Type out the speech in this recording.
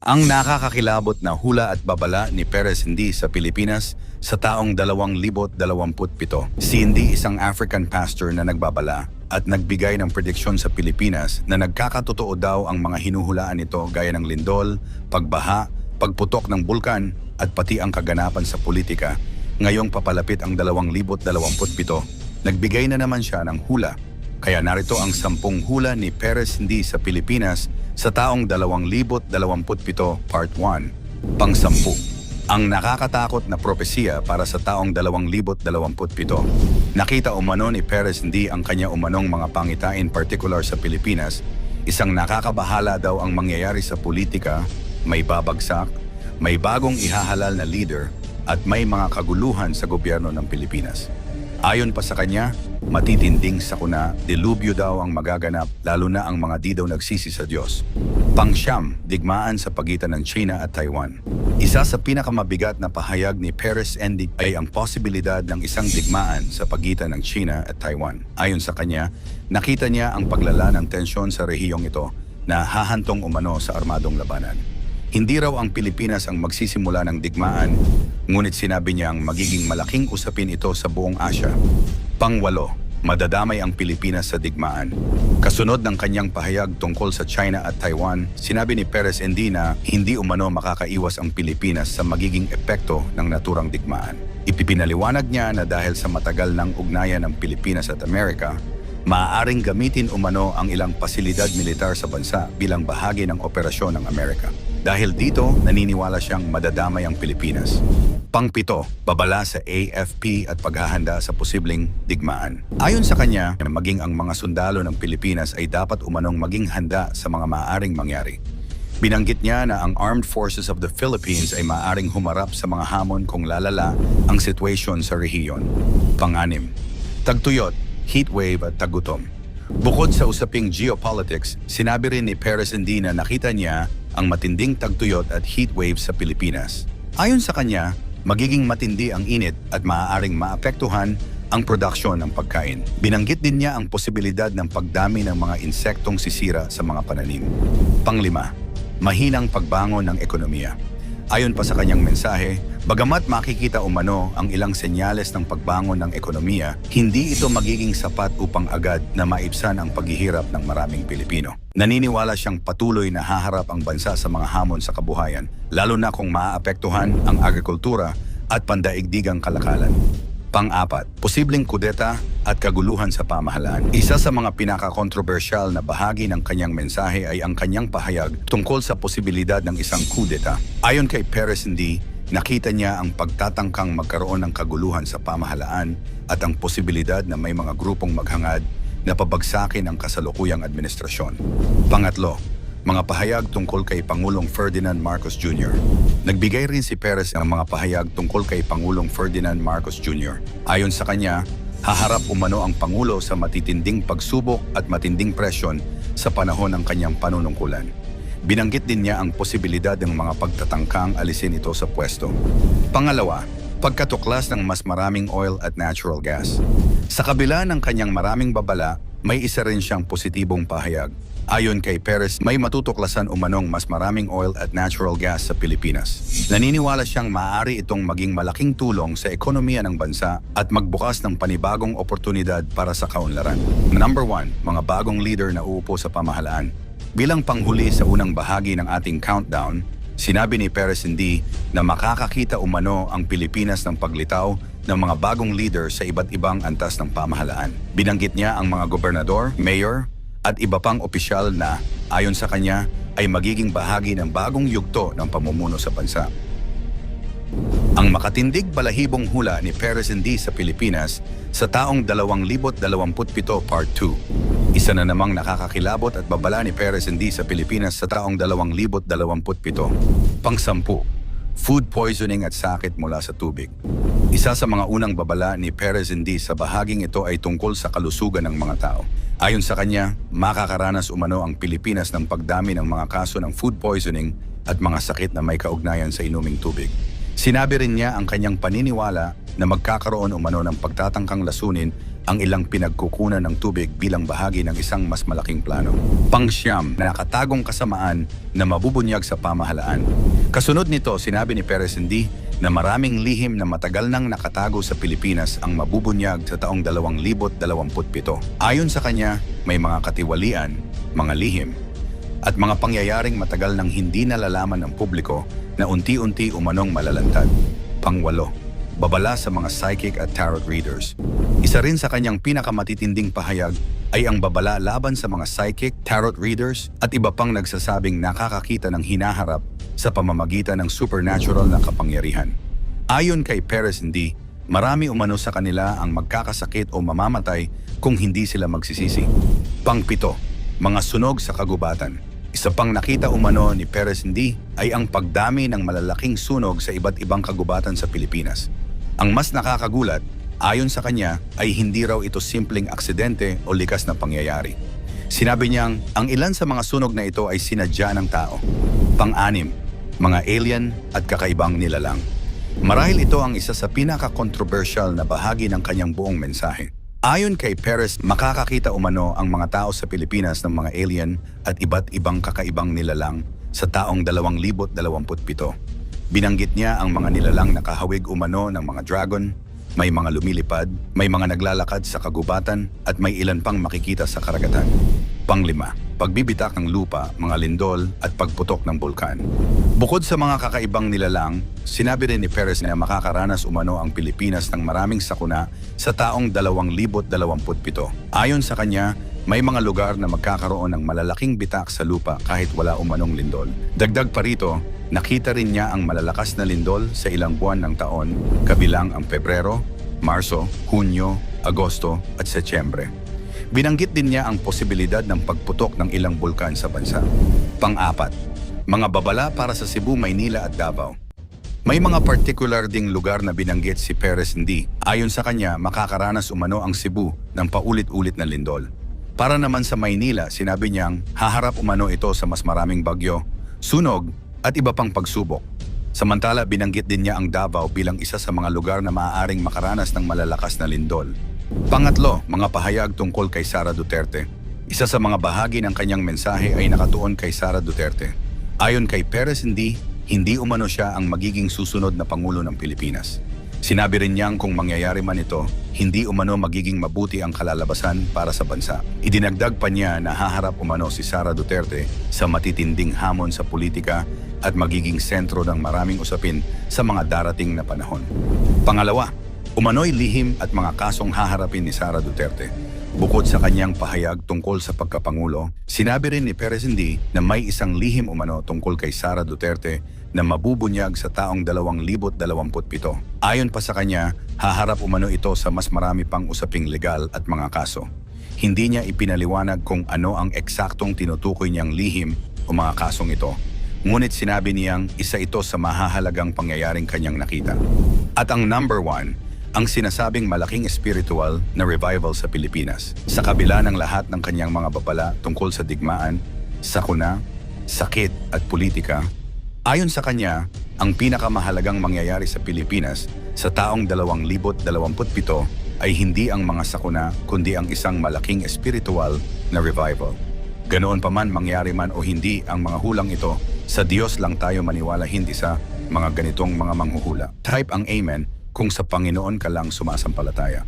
Ang nakakakilabot na hula at babala ni Perez Hindi sa Pilipinas sa taong 2027. Si Hindi isang African pastor na nagbabala at nagbigay ng prediksyon sa Pilipinas na nagkakatotoo daw ang mga hinuhulaan nito gaya ng lindol, pagbaha, pagputok ng bulkan at pati ang kaganapan sa politika. Ngayong papalapit ang 2027, nagbigay na naman siya ng hula. Kaya narito ang 10 hula ni Perez Hindi sa Pilipinas sa taong 2027 Part 1. Pang-10. Ang nakakatakot na propesiya para sa taong 2027. Nakita umano ni Perez Hindi ang kanya umanong mga pangitain partikular sa Pilipinas. Isang nakakabahala daw ang mangyayari sa politika, may babagsak, may bagong ihahalal na leader, at may mga kaguluhan sa gobyerno ng Pilipinas. Ayon pa sa kanya, matitinding sakuna, dilubyo daw ang magaganap lalo na ang mga di daw nagsisi sa Diyos. Pang-siyam, digmaan sa pagitan ng China at Taiwan. Isa sa pinakamabigat na pahayag ni Perez Hindi ay ang posibilidad ng isang digmaan sa pagitan ng China at Taiwan. Ayon sa kanya, nakita niya ang paglala ng tensyon sa rehiyong ito na hahantong umano sa armadong labanan. Hindi raw ang Pilipinas ang magsisimula ng digmaan, ngunit sinabi niyang magiging malaking usapin ito sa buong Asya. Pang-8, madadamay ang Pilipinas sa digmaan. Kasunod ng kanyang pahayag tungkol sa China at Taiwan, sinabi ni Perez Hindi na hindi umano makakaiwas ang Pilipinas sa magiging epekto ng naturang digmaan. Ipinaliwanag niya na dahil sa matagal ng ugnayan ng Pilipinas at Amerika, maaaring gamitin umano ang ilang pasilidad militar sa bansa bilang bahagi ng operasyon ng Amerika. Dahil dito, naniniwala siyang madadamay ang Pilipinas. Pang-7, babala sa AFP at paghahanda sa posibleng digmaan. Ayon sa kanya, maging ang mga sundalo ng Pilipinas ay dapat umanong maging handa sa mga maaaring mangyari. Binanggit niya na ang Armed Forces of the Philippines ay maaaring humarap sa mga hamon kung lalala ang sitwasyon sa rehiyon. Pang-6, tagtuyot, heatwave at tagutom. Bukod sa usaping geopolitics, sinabi rin ni Perez Hindi na nakita niya ang matinding tagtuyot at heatwave sa Pilipinas. Ayon sa kanya, magiging matindi ang init at maaaring maapektuhan ang produksyon ng pagkain. Binanggit din niya ang posibilidad ng pagdami ng mga insektong sisira sa mga pananim. Pang-5, mahinang pagbangon ng ekonomiya. Ayon pa sa kanyang mensahe, bagamat makikita umano ang ilang senyales ng pagbangon ng ekonomiya, hindi ito magiging sapat upang agad na maibsan ang paghihirap ng maraming Pilipino. Naniniwala siyang patuloy na haharap ang bansa sa mga hamon sa kabuhayan, lalo na kung maaapektuhan ang agrikultura at pandaigdigang kalakalan. Pang-4, posibleng kudeta at kaguluhan sa pamahalaan. Isa sa mga pinaka-kontrobersyal na bahagi ng kanyang mensahe ay ang kanyang pahayag tungkol sa posibilidad ng isang kudeta. Ayon kay Perez Hindi, nakita niya ang pagtatangkang magkaroon ng kaguluhan sa pamahalaan at ang posibilidad na may mga grupong maghangad na pabagsakin ang kasalukuyang administrasyon. Pang-5, mga pahayag tungkol kay Pangulong Ferdinand Marcos Jr. Nagbigay rin si Perez ng mga pahayag tungkol kay Pangulong Ferdinand Marcos Jr. Ayon sa kanya, haharap umano ang Pangulo sa matitinding pagsubok at matinding presyon sa panahon ng kanyang panunungkulan. Binanggit din niya ang posibilidad ng mga pagtatangkang alisin ito sa pwesto. Pang-6, pagkatuklas ng mas maraming oil at natural gas. Sa kabila ng kanyang maraming babala, may isa rin siyang positibong pahayag. Ayon kay Perez, may matutuklasan umanong mas maraming oil at natural gas sa Pilipinas. Naniniwala siyang maaari itong maging malaking tulong sa ekonomiya ng bansa at magbukas ng panibagong oportunidad para sa kaunlaran. Number 1, mga bagong leader na uupo sa pamahalaan. Bilang panghuli sa unang bahagi ng ating countdown, sinabi ni Perez Hindi na makakakita umano ang Pilipinas ng paglitaw ng mga bagong leader sa iba't ibang antas ng pamahalaan. Binanggit niya ang mga gobernador, mayor, at iba pang opisyal na, ayon sa kanya, ay magiging bahagi ng bagong yugto ng pamumuno sa bansa. Ang makatindig balahibong hula ni Perez Hindi sa Pilipinas sa taong 2027 Part 2. Isa na namang nakakakilabot at babala ni Perez Hindi sa Pilipinas sa taong 2027. Pang-10, food poisoning at sakit mula sa tubig. Isa sa mga unang babala ni Perez Hindi sa bahaging ito ay tungkol sa kalusugan ng mga tao. Ayon sa kanya, makakaranas umano ang Pilipinas ng pagdami ng mga kaso ng food poisoning at mga sakit na may kaugnayan sa inuming tubig. Sinabi rin niya ang kanyang paniniwala na magkakaroon umano ng pagtatangkang lasunin ang ilang pinagkukunan ng tubig bilang bahagi ng isang mas malaking plano. Pangsyam na nakatagong kasamaan na mabubunyag sa pamahalaan. Kasunod nito, sinabi ni Perez Hindi na maraming lihim na matagal nang nakatago sa Pilipinas ang mabubunyag sa taong 2027. Ayon sa kanya, may mga katiwalian, mga lihim, at mga pangyayaring matagal nang hindi nalalaman ng publiko na unti-unti umanong malalantad. Pangwalo, babala sa mga psychic at tarot readers. Isa rin sa kanyang pinakamatitinding pahayag ay ang babala laban sa mga psychic, tarot readers at iba pang nagsasabing nakakakita ng hinaharap sa pamamagitan ng supernatural na kapangyarihan. Ayon kay Perez Hindi, marami umano sa kanila ang magkakasakit o mamamatay kung hindi sila magsisisi. Pangpito, mga sunog sa kagubatan. Isa pang nakita umano ni Perez Hindi ay ang pagdami ng malalaking sunog sa iba't ibang kagubatan sa Pilipinas. Ang mas nakakagulat, ayon sa kanya, ay hindi raw ito simpleng aksidente o likas na pangyayari. Sinabi niyang ang ilan sa mga sunog na ito ay sinadya ng tao. Pang-anim, mga alien at kakaibang nilalang. Marahil ito ang isa sa pinaka-controversial na bahagi ng kanyang buong mensahe. Ayon kay Perez, makakakita umano ang mga tao sa Pilipinas ng mga alien at iba't ibang kakaibang nilalang sa taong 2027. Binanggit niya ang mga nilalang na kahawig umano ng mga dragon, may mga lumilipad, may mga naglalakad sa kagubatan at may ilan pang makikita sa karagatan. Panglima, pagbibitak ng lupa, mga lindol at pagputok ng bulkan. Bukod sa mga kakaibang nilalang, sinabi rin ni Perez na makakaranas umano ang Pilipinas ng maraming sakuna sa taong 2027. Ayon sa kanya, may mga lugar na magkakaroon ng malalaking bitak sa lupa kahit wala umanong lindol. Dagdag pa rito, nakita rin niya ang malalakas na lindol sa ilang buwan ng taon, kabilang ang Pebrero, Marso, Hunyo, Agosto at Setyembre. Binanggit din niya ang posibilidad ng pagputok ng ilang bulkan sa bansa. Pang-apat, mga babala para sa Cebu, Maynila at Davao. May mga particular ding lugar na binanggit si Perez Hindi. Ayon sa kanya, makakaranas umano ang Cebu ng paulit-ulit na lindol. Para naman sa Maynila, sinabi niyang haharap umano ito sa mas maraming bagyo, sunog at iba pang pagsubok. Samantala, binanggit din niya ang Davao bilang isa sa mga lugar na maaaring makaranas ng malalakas na lindol. Pangatlo, mga pahayag tungkol kay Sara Duterte. Isa sa mga bahagi ng kanyang mensahe ay nakatuon kay Sara Duterte. Ayon kay Perez Hindi umano siya ang magiging susunod na Pangulo ng Pilipinas. Sinabi rin niyang kung mangyayari man ito, hindi umano magiging mabuti ang kalalabasan para sa bansa. Idinagdag pa niya na haharap umano si Sara Duterte sa matitinding hamon sa politika at magiging sentro ng maraming usapin sa mga darating na panahon. Pangalawa, umano'y lihim at mga kasong haharapin ni Sara Duterte. Bukod sa kanyang pahayag tungkol sa pagkapangulo, sinabi rin ni Perez Hindi na may isang lihim umano tungkol kay Sara Duterte na mabubunyag sa taong 2027. Ayon pa sa kanya, haharap umano ito sa mas marami pang usaping legal at mga kaso. Hindi niya ipinaliwanag kung ano ang eksaktong tinutukoy niyang lihim o mga kasong ito. Ngunit sinabi niyang isa ito sa mahahalagang pangyayaring kanyang nakita. At ang number 1, ang sinasabing malaking spiritual na revival sa Pilipinas. Sa kabila ng lahat ng kanyang mga babala tungkol sa digmaan, sakuna, sakit at politika, ayon sa kanya, ang pinakamahalagang mangyayari sa Pilipinas sa taong 2027 ay hindi ang mga sakuna kundi ang isang malaking spiritual na revival. Ganoon pa man mangyari man o hindi ang mga hulang ito, sa Diyos lang tayo maniwala, hindi sa mga ganitong mga manghuhula. Type ang Amen kung sa Panginoon ka lang sumasampalataya.